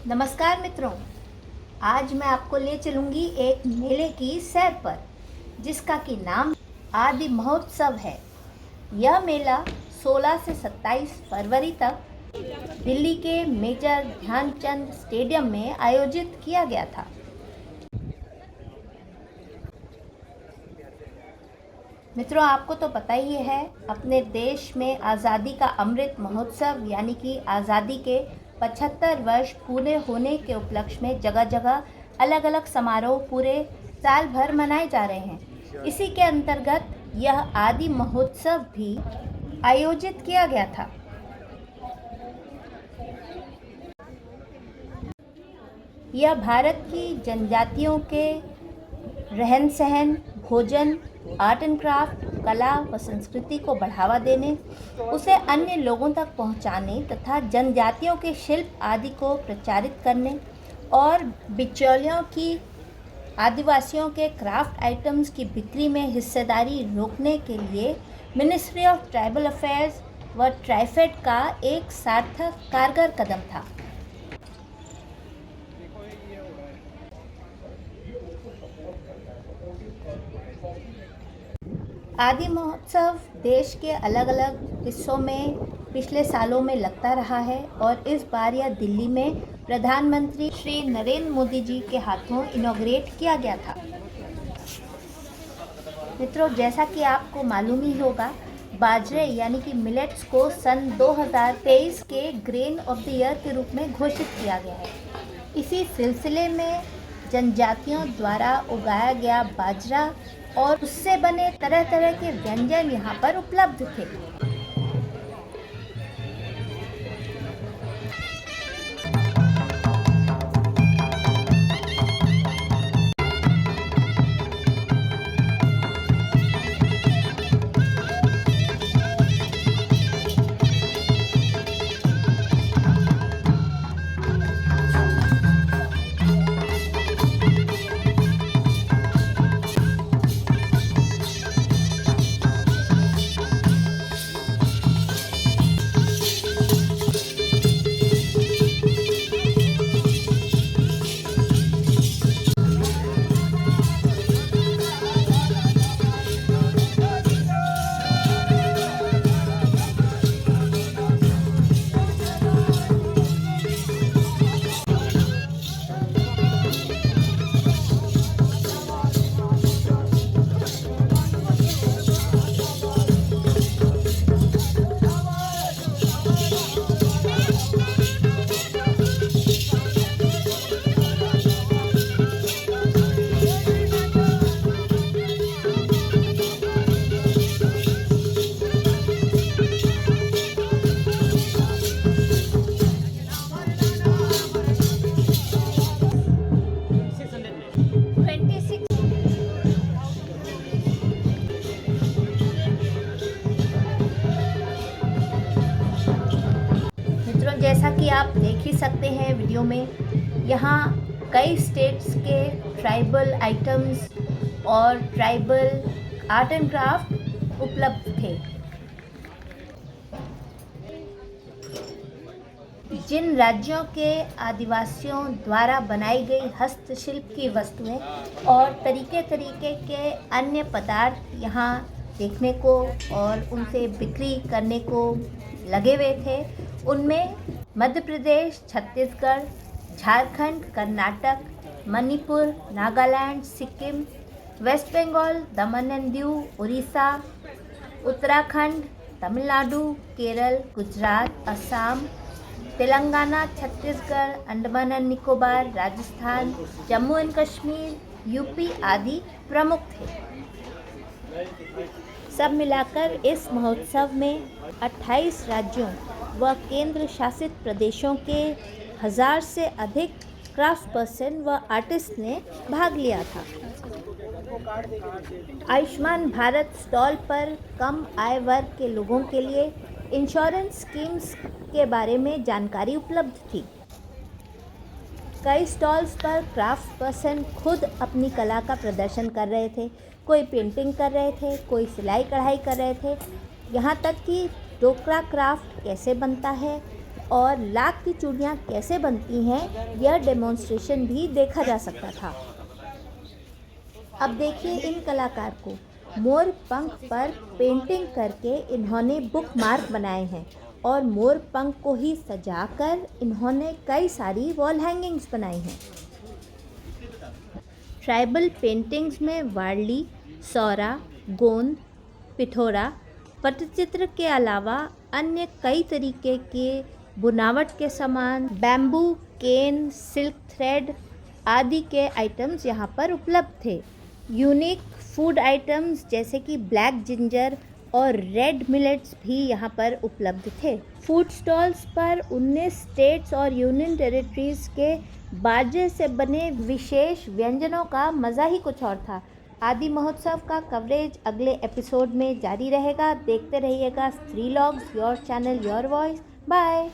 नमस्कार मित्रों, आज मैं आपको ले चलूँगी एक मेले की सैर पर, जिसका कि नाम आदि महोत्सव है। यह मेला 16 से 27 फरवरी तक दिल्ली के मेजर ध्यानचंद स्टेडियम में आयोजित किया गया था। मित्रों, आपको तो पता ही है, अपने देश में आज़ादी का अमृत महोत्सव यानी कि आज़ादी के 75 वर्ष पूरे होने के उपलक्ष्य में जगह जगह अलग अलग समारोह पूरे साल भर मनाए जा रहे हैं। इसी के अंतर्गत यह आदि महोत्सव भी आयोजित किया गया था। यह भारत की जनजातियों के रहन सहन, भोजन, आर्ट एंड क्राफ्ट, कला व संस्कृति को बढ़ावा देने, उसे अन्य लोगों तक पहुंचाने तथा जनजातियों के शिल्प आदि को प्रचारित करने और बिचौलियों की आदिवासियों के क्राफ्ट आइटम्स की बिक्री में हिस्सेदारी रोकने के लिए मिनिस्ट्री ऑफ ट्राइबल अफेयर्स व ट्राइफेड का एक सार्थक कारगर कदम था। आदि महोत्सव देश के अलग अलग हिस्सों में पिछले सालों में लगता रहा है और इस बार यह दिल्ली में प्रधानमंत्री श्री नरेंद्र मोदी जी के हाथों इनॉग्रेट किया गया था। मित्रों, जैसा कि आपको मालूम ही होगा, बाजरे यानी कि मिलेट्स को सन 2023 के ग्रेन ऑफ द ईयर के रूप में घोषित किया गया है। इसी सिलसिले में जनजातियों द्वारा उगाया गया बाजरा और उससे बने तरह तरह के व्यंजन यहाँ पर उपलब्ध थे। जैसा कि आप देख ही सकते हैं वीडियो में, यहाँ कई स्टेट्स के ट्राइबल आइटम्स और ट्राइबल आर्ट एंड क्राफ्ट उपलब्ध थे। जिन राज्यों के आदिवासियों द्वारा बनाई गई हस्तशिल्प की वस्तुएं और तरीके तरीके के अन्य पदार्थ यहाँ देखने को और उनसे बिक्री करने को लगे हुए थे, उनमें Madhya Pradesh, Chhattisgarh, Jharkhand, Karnataka, Manipur, Nagaland, Sikkim, waste Bengal, Daman and Diu, Orissa, Uttarakhand, Tamil Nadu, Kerala, Gujarat, Assam, Telangana, Chhattisgarh, Andaman and Nicobar, Rajasthan, Jammu and Kashmir, UP आदि प्रमुख थे। सब मिलाकर इस महोत्सव में 28 राज्यों व केंद्र शासित प्रदेशों के 1000 से अधिक क्राफ्ट पर्सन व आर्टिस्ट ने भाग लिया था। आयुष्मान भारत स्टॉल पर कम आय वर्ग के लोगों के लिए इंश्योरेंस स्कीम्स के बारे में जानकारी उपलब्ध थी। कई स्टॉल्स पर क्राफ्ट पर्सन खुद अपनी कला का प्रदर्शन कर रहे थे। कोई पेंटिंग कर रहे थे, कोई सिलाई कढ़ाई कर रहे थे, यहाँ तक कि डोकरा क्राफ्ट कैसे बनता है और लाख की चूड़ियाँ कैसे बनती हैं यह डेमोन्स्ट्रेशन भी देखा जा सकता था। अब देखिए इन कलाकार को, मोर पंख पर पेंटिंग करके इन्होंने बुक मार्क बनाए हैं और मोर पंख को ही सजाकर इन्होंने कई सारी वॉल हैंगिंग्स बनाई हैं। ट्राइबल पेंटिंग्स में वारली, सौरा, गोंद, पिथौरा, पट्टचित्र के अलावा अन्य कई तरीके के बुनावट के सामान, बैम्बू, केन, सिल्क थ्रेड आदि के आइटम्स यहाँ पर उपलब्ध थे। यूनिक फूड आइटम्स जैसे कि ब्लैक जिंजर और रेड मिलेट्स भी यहाँ पर उपलब्ध थे। फूड स्टॉल्स पर 19 स्टेट्स और यूनियन टेरिटरीज के बाजे से बने विशेष व्यंजनों का मज़ा ही कुछ और था। आदि महोत्सव का कवरेज अगले एपिसोड में जारी रहेगा। देखते रहिएगा स्त्रीलॉग्स, your channel, your voice. Bye.